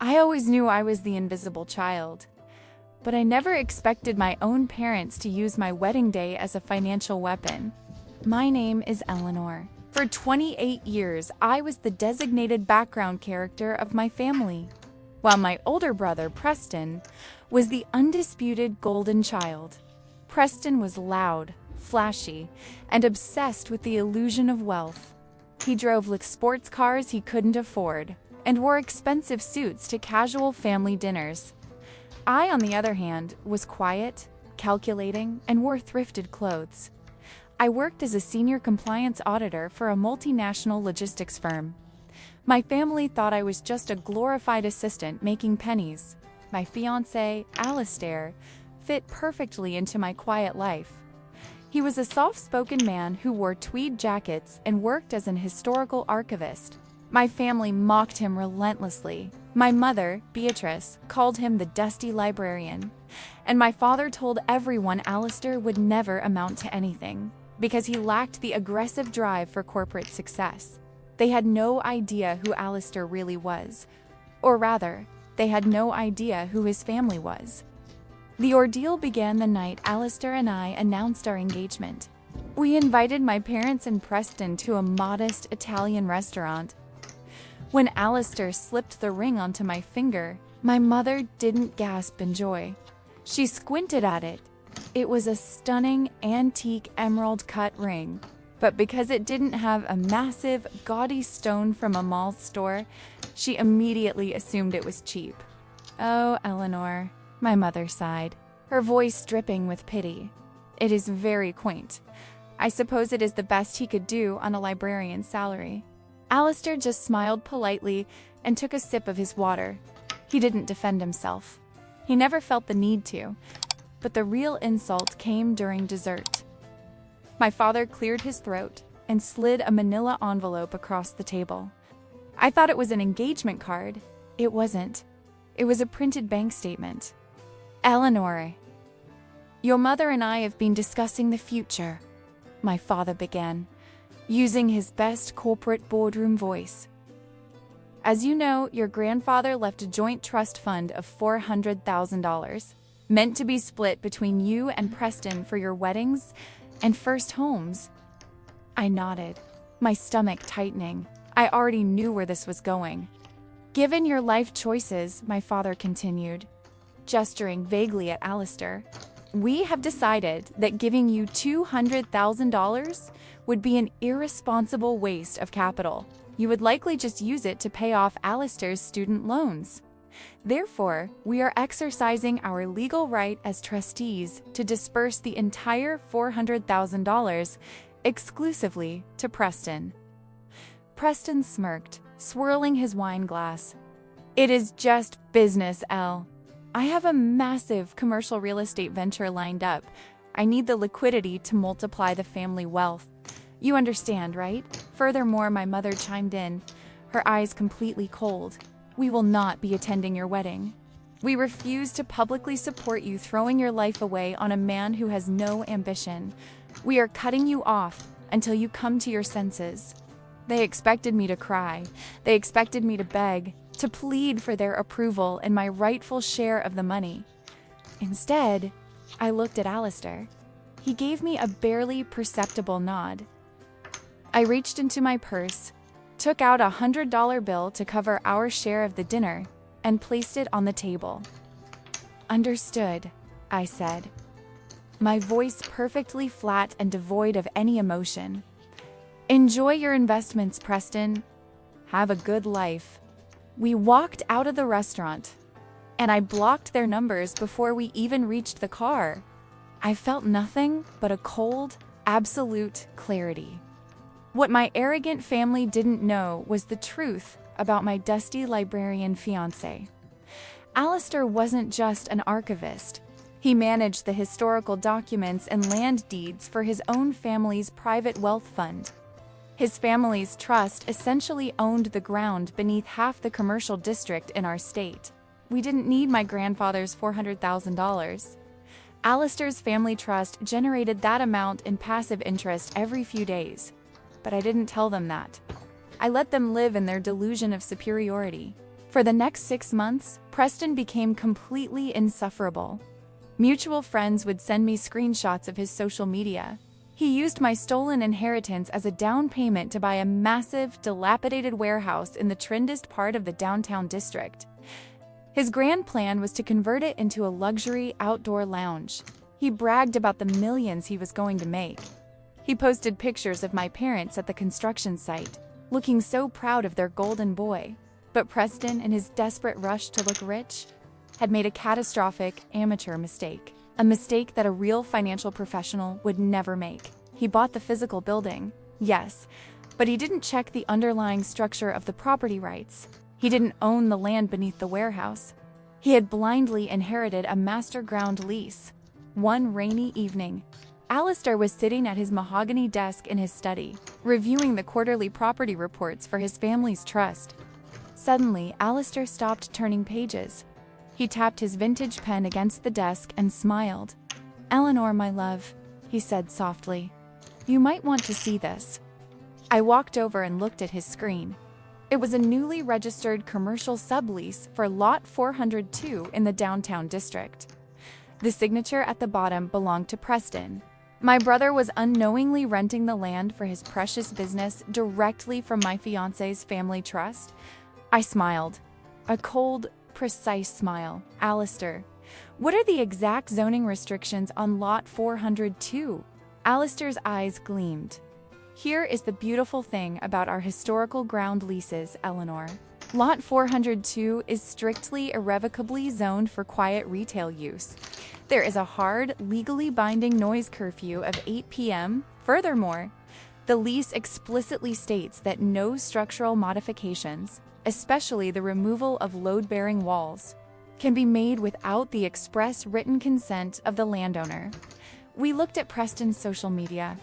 I always knew I was the invisible child, but I never expected my own parents to use my wedding day as a financial weapon. My name is Eleanor. For 28 years, I was the designated background character of my family, while my older brother, Preston, was the undisputed golden child. Preston was loud, flashy, and obsessed with the illusion of wealth. He drove sports cars he couldn't afford and wore expensive suits to casual family dinners. I, on the other hand, was quiet, calculating, and wore thrifted clothes. I worked as a senior compliance auditor for a multinational logistics firm. My family thought I was just a glorified assistant making pennies. My fiance, Alistair, fit perfectly into my quiet life. He was a soft-spoken man who wore tweed jackets and worked as an historical archivist. My family mocked him relentlessly. My mother, Beatrice, called him the dusty librarian. And my father told everyone Alistair would never amount to anything, because he lacked the aggressive drive for corporate success. They had no idea who Alistair really was. Or rather, they had no idea who his family was. The ordeal began the night Alistair and I announced our engagement. We invited my parents and Preston to a modest Italian restaurant. When Alistair slipped the ring onto my finger, my mother didn't gasp in joy. She squinted at it. It was a stunning, antique emerald-cut ring, but because it didn't have a massive, gaudy stone from a mall store, she immediately assumed it was cheap. "Oh, Eleanor," my mother sighed, her voice dripping with pity. "It is very quaint. I suppose it is the best he could do on a librarian's salary." Alistair just smiled politely and took a sip of his water. He didn't defend himself. He never felt the need to, but the real insult came during dessert. My father cleared his throat and slid a manila envelope across the table. I thought it was an engagement card. It wasn't. It was a printed bank statement. "Eleanor, your mother and I have been discussing the future," my father began, using his best corporate boardroom voice. "As you know, your grandfather left a joint trust fund of $400,000, meant to be split between you and Preston for your weddings and first homes." I nodded, my stomach tightening. I already knew where this was going. "Given your life choices," my father continued, gesturing vaguely at Alistair, "we have decided that giving you $200,000 would be an irresponsible waste of capital. You would likely just use it to pay off Alistair's student loans. Therefore, we are exercising our legal right as trustees to disperse the entire $400,000 exclusively to Preston." Preston smirked, swirling his wine glass. "It is just business, Elle. I have a massive commercial real estate venture lined up. I need the liquidity to multiply the family wealth. You understand, right?" Furthermore, my mother chimed in, her eyes completely cold. "We will not be attending your wedding. We refuse to publicly support you throwing your life away on a man who has no ambition. We are cutting you off until you come to your senses." They expected me to cry. They expected me to beg, to plead for their approval and my rightful share of the money. Instead, I looked at Alistair. He gave me a barely perceptible nod. I reached into my purse, took out a $100 bill to cover our share of the dinner, and placed it on the table. "Understood," I said, my voice perfectly flat and devoid of any emotion. "Enjoy your investments, Preston. Have a good life." We walked out of the restaurant, and I blocked their numbers before we even reached the car. I felt nothing but a cold, absolute clarity. What my arrogant family didn't know was the truth about my dusty librarian fiancé. Alistair wasn't just an archivist. He managed the historical documents and land deeds for his own family's private wealth fund. His family's trust essentially owned the ground beneath half the commercial district in our state. We didn't need my grandfather's $400,000. Alistair's family trust generated that amount in passive interest every few days. But I didn't tell them that. I let them live in their delusion of superiority. For the next 6 months, Preston became completely insufferable. Mutual friends would send me screenshots of his social media. He used my stolen inheritance as a down payment to buy a massive, dilapidated warehouse in the trendiest part of the downtown district. His grand plan was to convert it into a luxury outdoor lounge. He bragged about the millions he was going to make. He posted pictures of my parents at the construction site, looking so proud of their golden boy. But Preston, in his desperate rush to look rich, had made a catastrophic amateur mistake. A mistake that a real financial professional would never make. He bought the physical building, yes, but he didn't check the underlying structure of the property rights. He didn't own the land beneath the warehouse. He had blindly inherited a master ground lease. One rainy evening, Alistair was sitting at his mahogany desk in his study, reviewing the quarterly property reports for his family's trust. Suddenly, Alistair stopped turning pages. He tapped his vintage pen against the desk and smiled. "Eleanor, my love," he said softly, "you might want to see this." I walked over and looked at his screen. It was a newly registered commercial sublease for Lot 402 in the downtown district. The signature at the bottom belonged to Preston. My brother was unknowingly renting the land for his precious business directly from my fiance's family trust. I smiled. A cold, precise smile. "Alistair, what are the exact zoning restrictions on Lot 402? Alistair's eyes gleamed. "Here is the beautiful thing about our historical ground leases, Eleanor. Lot 402 is strictly irrevocably zoned for quiet retail use. There is a hard, legally binding noise curfew of 8 p.m. Furthermore, the lease explicitly states that no structural modifications, especially the removal of load-bearing walls, can be made without the express written consent of the landowner." We looked at Preston's social media.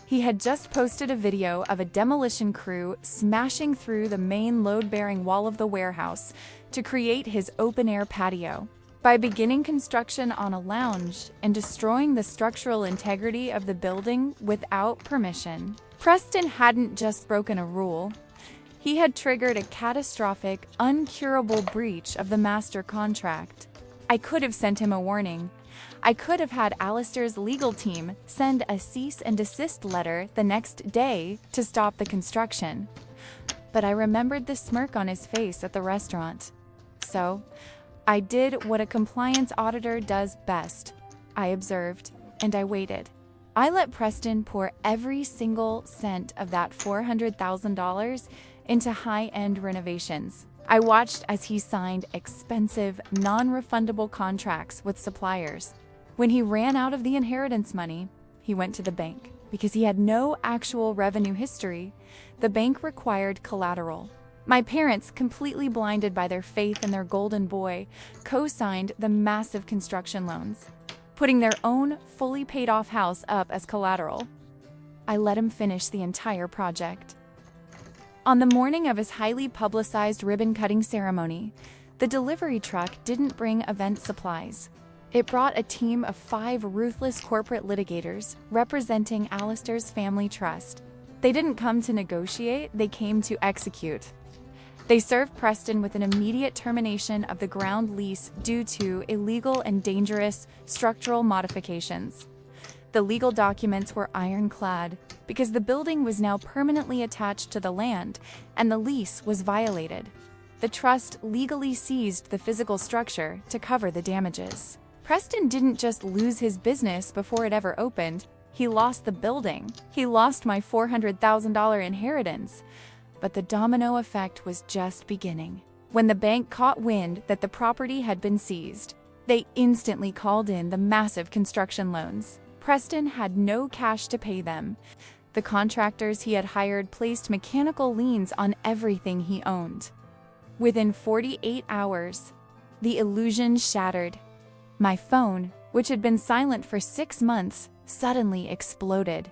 He had just posted a video of a demolition crew smashing through the main load-bearing wall of the warehouse to create his open-air patio. By beginning construction on a lounge and destroying the structural integrity of the building without permission, Preston hadn't just broken a rule. He had triggered a catastrophic, uncurable breach of the master contract. I could have sent him a warning. I could have had Alistair's legal team send a cease and desist letter the next day to stop the construction. But I remembered the smirk on his face at the restaurant. So, I did what a compliance auditor does best. I observed, and I waited. I let Preston pour every single cent of that $400,000 into high-end renovations. I watched as he signed expensive, non-refundable contracts with suppliers. When he ran out of the inheritance money, he went to the bank. Because he had no actual revenue history, the bank required collateral. My parents, completely blinded by their faith in their golden boy, co-signed the massive construction loans, putting their own fully paid-off house up as collateral. I let him finish the entire project. On the morning of his highly publicized ribbon-cutting ceremony, the delivery truck didn't bring event supplies. It brought a team of 5 ruthless corporate litigators representing Alistair's family trust. They didn't come to negotiate, they came to execute. They served Preston with an immediate termination of the ground lease due to illegal and dangerous structural modifications. The legal documents were ironclad because the building was now permanently attached to the land and the lease was violated. The trust legally seized the physical structure to cover the damages. Preston didn't just lose his business before it ever opened, he lost the building. He lost my $400,000 inheritance. But the domino effect was just beginning. When the bank caught wind that the property had been seized, they instantly called in the massive construction loans. Preston had no cash to pay them. The contractors he had hired placed mechanical liens on everything he owned. Within 48 hours, the illusion shattered. My phone, which had been silent for 6 months, suddenly exploded.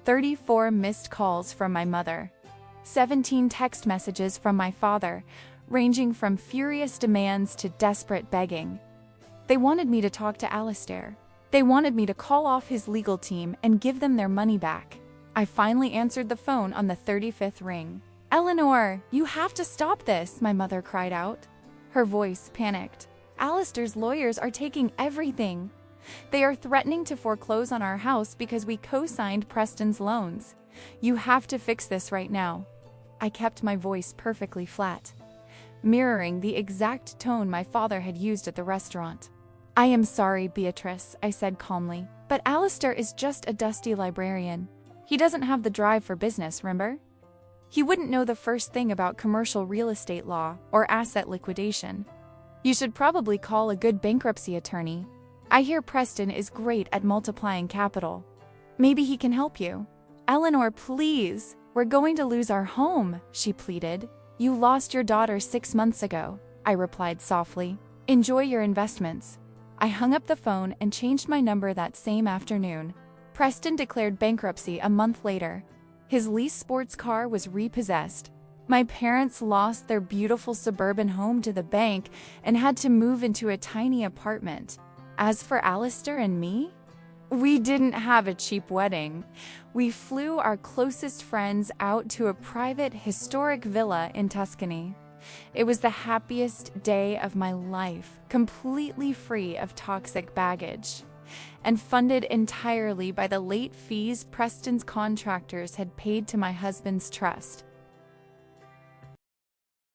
34 missed calls from my mother. 17 text messages from my father, ranging from furious demands to desperate begging. They wanted me to talk to Alistair. They wanted me to call off his legal team and give them their money back. I finally answered the phone on the 35th ring. Eleanor, you have to stop this, my mother cried out. Her voice panicked. Alistair's lawyers are taking everything. They are threatening to foreclose on our house because we co-signed Preston's loans. You have to fix this right now. I kept my voice perfectly flat, mirroring the exact tone my father had used at the restaurant. I am sorry, Beatrice, I said calmly, but Alistair is just a dusty librarian. He doesn't have the drive for business, remember? He wouldn't know the first thing about commercial real estate law or asset liquidation. You should probably call a good bankruptcy attorney. I hear Preston is great at multiplying capital. Maybe he can help you. Eleanor, please. We're going to lose our home, she pleaded. You lost your daughter 6 months ago, I replied softly. Enjoy your investments. I hung up the phone and changed my number that same afternoon. Preston declared bankruptcy a month later. His leased sports car was repossessed. My parents lost their beautiful suburban home to the bank and had to move into a tiny apartment. As for Alistair and me, we didn't have a cheap wedding. We flew our closest friends out to a private, historic villa in Tuscany. It was the happiest day of my life, completely free of toxic baggage, and funded entirely by the late fees Preston's contractors had paid to my husband's trust.